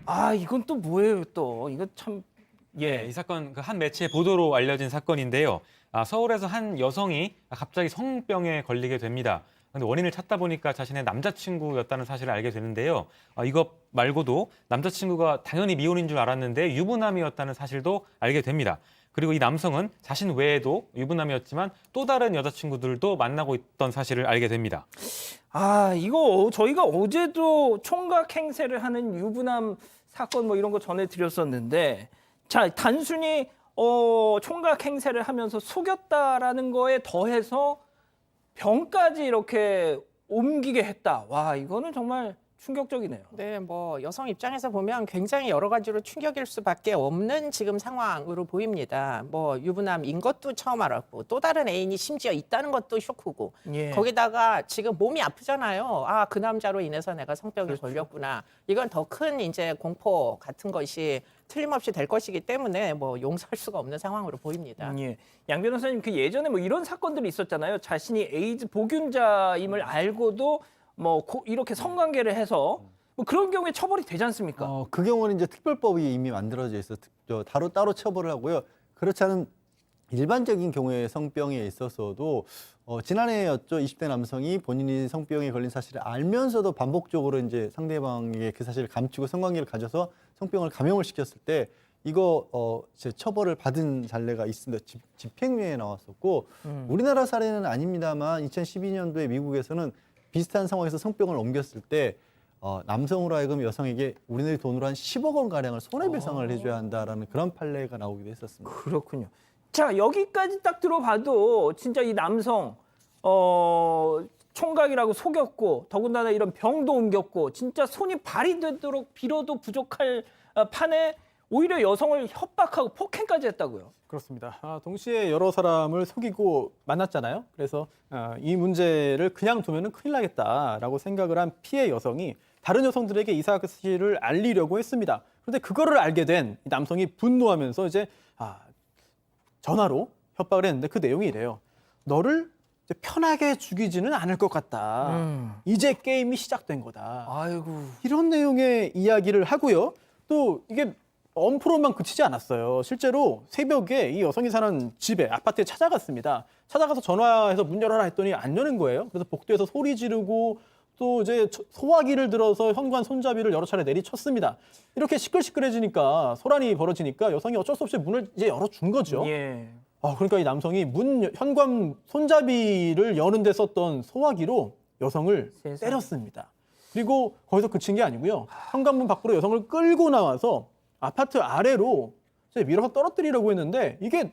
아, 이건 또 뭐예요, 또? 이거 참, 이 사건 그 한 매체 보도로 알려진 사건인데요. 서울에서 한 여성이 갑자기 성병에 걸리게 됩니다. 근데 원인을 찾다 보니까 자신의 남자친구였다는 사실을 알게 되는데요. 이것 말고도 남자친구가 당연히 미혼인 줄 알았는데 유부남이었다는 사실도 알게 됩니다. 그리고 이 남성은 자신 외에도 유부남이었지만 또 다른 여자친구들도 만나고 있던 사실을 알게 됩니다. 아, 이거 저희가 어제도 총각 행세를 하는 유부남 사건 뭐 이런 거 전해드렸었는데, 자, 단순히 총각 행세를 하면서 속였다라는 거에 더해서 병까지 이렇게 옮기게 했다. 와, 이거는 정말 충격적이네요. 네, 뭐 여성 입장에서 보면 굉장히 여러 가지로 충격일 수밖에 없는 지금 상황으로 보입니다. 뭐 유부남인 것도 처음 알았고 또 다른 애인이 심지어 있다는 것도 쇼크고 예. 거기다가 지금 몸이 아프잖아요. 아, 그 남자로 인해서 내가 성병에 걸렸구나. 이건 더 큰 이제 공포 같은 것이 틀림없이 될 것이기 때문에 뭐 용서할 수가 없는 상황으로 보입니다. 예. 양 변호사님, 그 예전에 뭐 이런 사건들이 있었잖아요. 자신이 에이즈 보균자임을 알고도 뭐 이렇게 성관계를 해서 뭐 그런 경우에 처벌이 되지 않습니까? 그 경우는 이제 특별법이 이미 만들어져 있어 따로 처벌을 하고요. 그렇지 않은 일반적인 경우에 성병에 있어서도 지난해였죠. 20대 남성이 본인이 성병에 걸린 사실을 알면서도 반복적으로 이제 상대방에게 그 사실을 감추고 성관계를 가져서 성병을 감염을 시켰을 때 이거 제 처벌을 받은 사례가 있습니다. 집행유예 나왔었고 우리나라 사례는 아닙니다만 2012년도에 미국에서는 비슷한 상황에서 성병을 옮겼을 때 남성으로 하여금 여성에게 우리나라 돈으로 한 10억 원 가량을 손해배상을 해줘야 한다라는 그런 판례가 나오기도 했었습니다. 그렇군요. 자, 여기까지 딱 들어봐도 진짜 이 남성 총각이라고 속였고 더군다나 이런 병도 옮겼고 진짜 손이 발이 되도록 빌어도 부족할 판에 오히려 여성을 협박하고 폭행까지 했다고요. 그렇습니다. 동시에 여러 사람을 속이고 만났잖아요. 그래서 이 문제를 그냥 두면은 큰일 나겠다라고 생각을 한 피해 여성이 다른 여성들에게 이 사실을 알리려고 했습니다. 그런데 그거를 알게 된 이 남성이 분노하면서 이제 전화로 협박을 했는데 그 내용이 이래요. 너를 이제 편하게 죽이지는 않을 것 같다. 이제 게임이 시작된 거다. 아이고. 이런 내용의 이야기를 하고요. 또 이게 엄프로만 그치지 않았어요. 실제로 새벽에 이 여성이 사는 집에 아파트에 찾아갔습니다. 찾아가서 전화해서 문 열어라 했더니 안 여는 거예요. 그래서 복도에서 소리 지르고 또 이제 소화기를 들어서 현관 손잡이를 여러 차례 내리쳤습니다. 이렇게 시끌시끌해지니까 소란이 벌어지니까 여성이 어쩔 수 없이 문을 이제 열어준 거죠. 예. 그러니까 이 남성이 현관 손잡이를 여는 데 썼던 소화기로 여성을 세상에. 때렸습니다. 그리고 거기서 그친 게 아니고요. 현관문 밖으로 여성을 끌고 나와서 아파트 아래로 밀어서 떨어뜨리려고 했는데 이게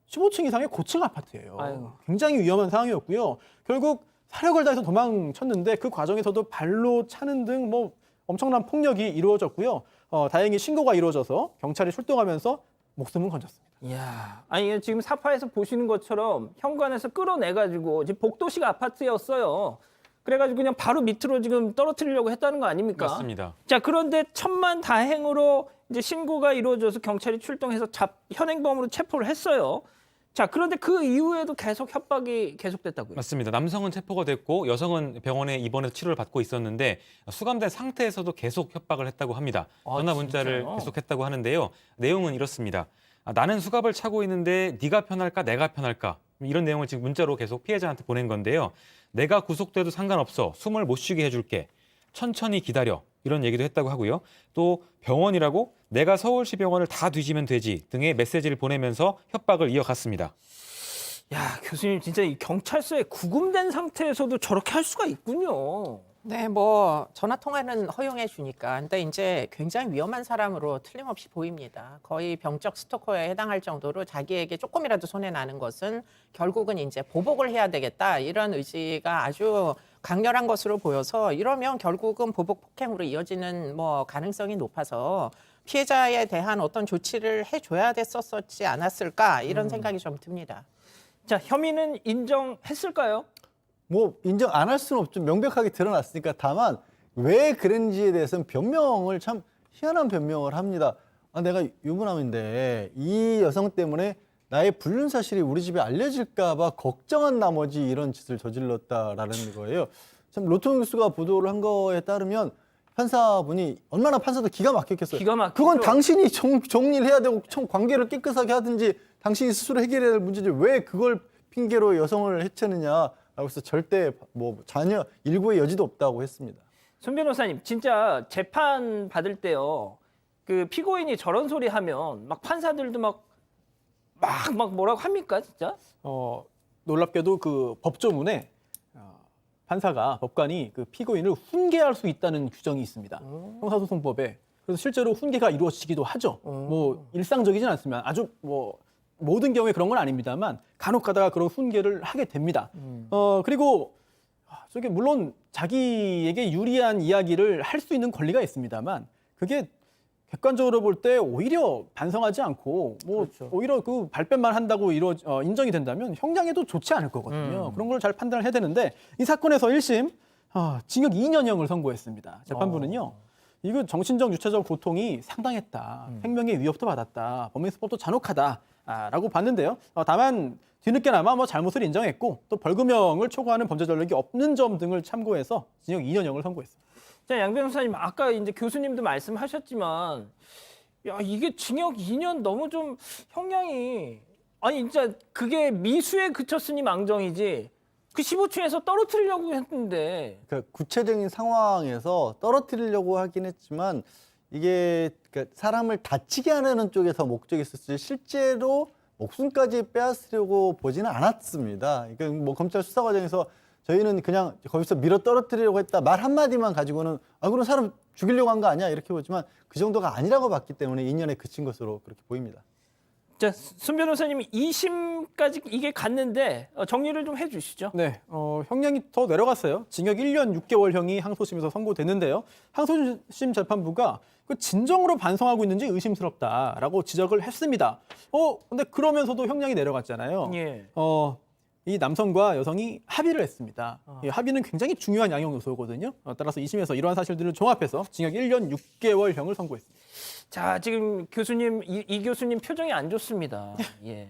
15층 이상의 고층 아파트예요. 아이고. 굉장히 위험한 상황이었고요. 결국 사력을 다해서 도망쳤는데 그 과정에서도 발로 차는 등 뭐 엄청난 폭력이 이루어졌고요. 다행히 신고가 이루어져서 경찰이 출동하면서 목숨은 건졌습니다. 이야, 아니 지금 사파에서 보시는 것처럼 현관에서 끌어내가지고 지금 복도식 아파트였어요. 그래가지고 그냥 바로 밑으로 지금 떨어뜨리려고 했다는 거 아닙니까? 맞습니다. 자, 그런데 천만다행으로 이제 신고가 이루어져서 경찰이 출동해서 현행범으로 체포를 했어요. 자, 그런데 그 이후에도 계속 협박이 계속됐다고요? 맞습니다. 남성은 체포가 됐고 여성은 병원에 입원해서 치료를 받고 있었는데 수감된 상태에서도 계속 협박을 했다고 합니다. 전화 문자를 진짜요? 계속했다고 하는데요. 내용은 이렇습니다. 나는 수갑을 차고 있는데 네가 편할까 내가 편할까 이런 내용을 지금 문자로 계속 피해자한테 보낸 건데요. 내가 구속돼도 상관없어. 숨을 못 쉬게 해줄게. 천천히 기다려. 이런 얘기도 했다고 하고요. 또 병원이라고 내가 서울시 병원을 다 뒤지면 되지 등의 메시지를 보내면서 협박을 이어갔습니다. 야, 교수님 진짜 이 경찰서에 구금된 상태에서도 저렇게 할 수가 있군요. 네, 뭐 전화 통화는 허용해 주니까. 근데 이제 굉장히 위험한 사람으로 틀림없이 보입니다. 거의 병적 스토커에 해당할 정도로 자기에게 조금이라도 손해 나는 것은 결국은 이제 보복을 해야 되겠다. 이런 의지가 아주 강렬한 것으로 보여서 이러면 결국은 보복 폭행으로 이어지는 뭐 가능성이 높아서 피해자에 대한 어떤 조치를 해줘야 됐었지 않았을까 이런 생각이 좀 듭니다. 자, 혐의는 인정했을까요? 뭐 인정 안 할 수는 없죠. 명백하게 드러났으니까. 다만 왜 그랬는지에 대해서는 변명을 참 희한한 변명을 합니다. 내가 유부남인데 이 여성 때문에 나의 불륜 사실이 우리 집에 알려질까 봐 걱정한 나머지 이런 짓을 저질렀다라는 거예요. 참 로톤 뉴스가 보도를 한 거에 따르면 판사분이 얼마나 판사도 기가 막혔겠어요. 기가 막히죠. 그건 당신이 정리를 해야 되고 관계를 깨끗하게 하든지 당신이 스스로 해결해야 될 문제지 왜 그걸 핑계로 여성을 해치느냐라고 해서 절대 뭐 전혀 일고의 여지도 없다고 했습니다. 손 변호사님, 진짜 재판 받을 때요, 그 피고인이 저런 소리 하면 막 판사들도 막 뭐라고 합니까, 진짜? 놀랍게도 그 법조문에 판사가 법관이 그 피고인을 훈계할 수 있다는 규정이 있습니다. 형사소송법에. 그래서 실제로 훈계가 이루어지기도 하죠. 뭐 일상적이진 않지만 아주 뭐 모든 경우에 그런 건 아닙니다만 간혹 가다가 그런 훈계를 하게 됩니다. 그리고 저게 물론 자기에게 유리한 이야기를 할 수 있는 권리가 있습니다만 그게 객관적으로 볼 때 오히려 반성하지 않고 뭐 그렇죠. 오히려 그 발뺌만 한다고 인정이 된다면 형량에도 좋지 않을 거거든요. 그런 걸 잘 판단을 해야 되는데 이 사건에서 1심 징역 2년형을 선고했습니다. 재판부는요. 이거 정신적 유체적 고통이 상당했다. 생명의 위협도 받았다. 범행수법도 잔혹하다라고 봤는데요. 다만 뒤늦게나마 뭐 잘못을 인정했고 또 벌금형을 초과하는 범죄 전력이 없는 점 등을 참고해서 징역 2년형을 선고했습니다. 자, 양 변호사님, 아까 이제 교수님도 말씀하셨지만, 야, 이게 징역 2년 너무 좀 형량이, 아니, 진짜 그게 미수에 그쳤으니 망정이지, 그 15층에서 떨어뜨리려고 했는데. 그러니까 구체적인 상황에서 떨어뜨리려고 하긴 했지만 이게 그러니까 사람을 다치게 하려는 쪽에서 목적이 있었지 실제로 목숨까지 빼앗으려고 보지는 않았습니다. 그러니까 뭐 검찰 수사 과정에서 저희는 그냥 거기서 밀어 떨어뜨리려고 했다 말 한마디만 가지고는 그럼 사람 죽이려고 한 거 아니야 이렇게 보지만 그 정도가 아니라고 봤기 때문에 2년에 그친 것으로 그렇게 보입니다. 자, 손 변호사님이 2심까지 이게 갔는데 정리를 좀 해주시죠. 네, 형량이 더 내려갔어요. 징역 1년 6개월형이 항소심에서 선고됐는데요. 항소심 재판부가 그 진정으로 반성하고 있는지 의심스럽다라고 지적을 했습니다. 근데 그러면서도 형량이 내려갔잖아요. 예. 이 남성과 여성이 합의를 했습니다. 이 합의는 굉장히 중요한 양형 요소거든요. 따라서 2심에서 이러한 사실들을 종합해서 징역 1년 6개월형을 선고했습니다. 자, 지금 교수님, 이 교수님 표정이 안 좋습니다. 예.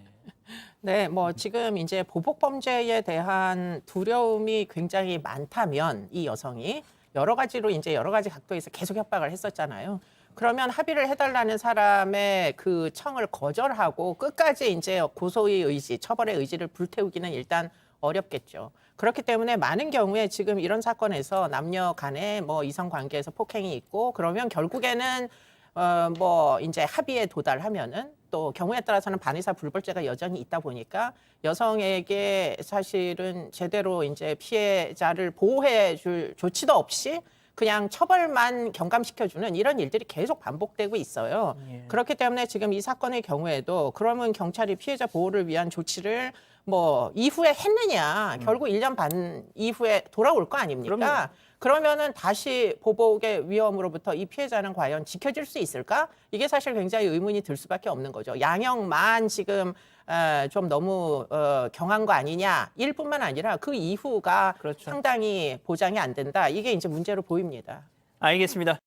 네, 뭐 지금 이제 보복 범죄에 대한 두려움이 굉장히 많다면 이 여성이 여러 가지로 이제 여러 가지 각도에서 계속 협박을 했었잖아요. 그러면 합의를 해달라는 사람의 그 청을 거절하고 끝까지 이제 고소의 의지, 처벌의 의지를 불태우기는 일단 어렵겠죠. 그렇기 때문에 많은 경우에 지금 이런 사건에서 남녀 간에 뭐 이성 관계에서 폭행이 있고 그러면 결국에는 뭐 이제 합의에 도달하면은 또 경우에 따라서는 반의사 불벌죄가 여전히 있다 보니까 여성에게 사실은 제대로 이제 피해자를 보호해 줄 조치도 없이 그냥 처벌만 경감시켜주는 이런 일들이 계속 반복되고 있어요. 예. 그렇기 때문에 지금 이 사건의 경우에도 그러면 경찰이 피해자 보호를 위한 조치를 뭐 이후에 했느냐, 결국 1년 반 이후에 돌아올 거 아닙니까? 그럼요. 그러면은 다시 보복의 위험으로부터 이 피해자는 과연 지켜질 수 있을까? 이게 사실 굉장히 의문이 들 수밖에 없는 거죠. 양형만 지금 좀 너무 경한 거 아니냐? 일뿐만 아니라 그 이후가 그렇죠. 상당히 보장이 안 된다. 이게 이제 문제로 보입니다. 알겠습니다.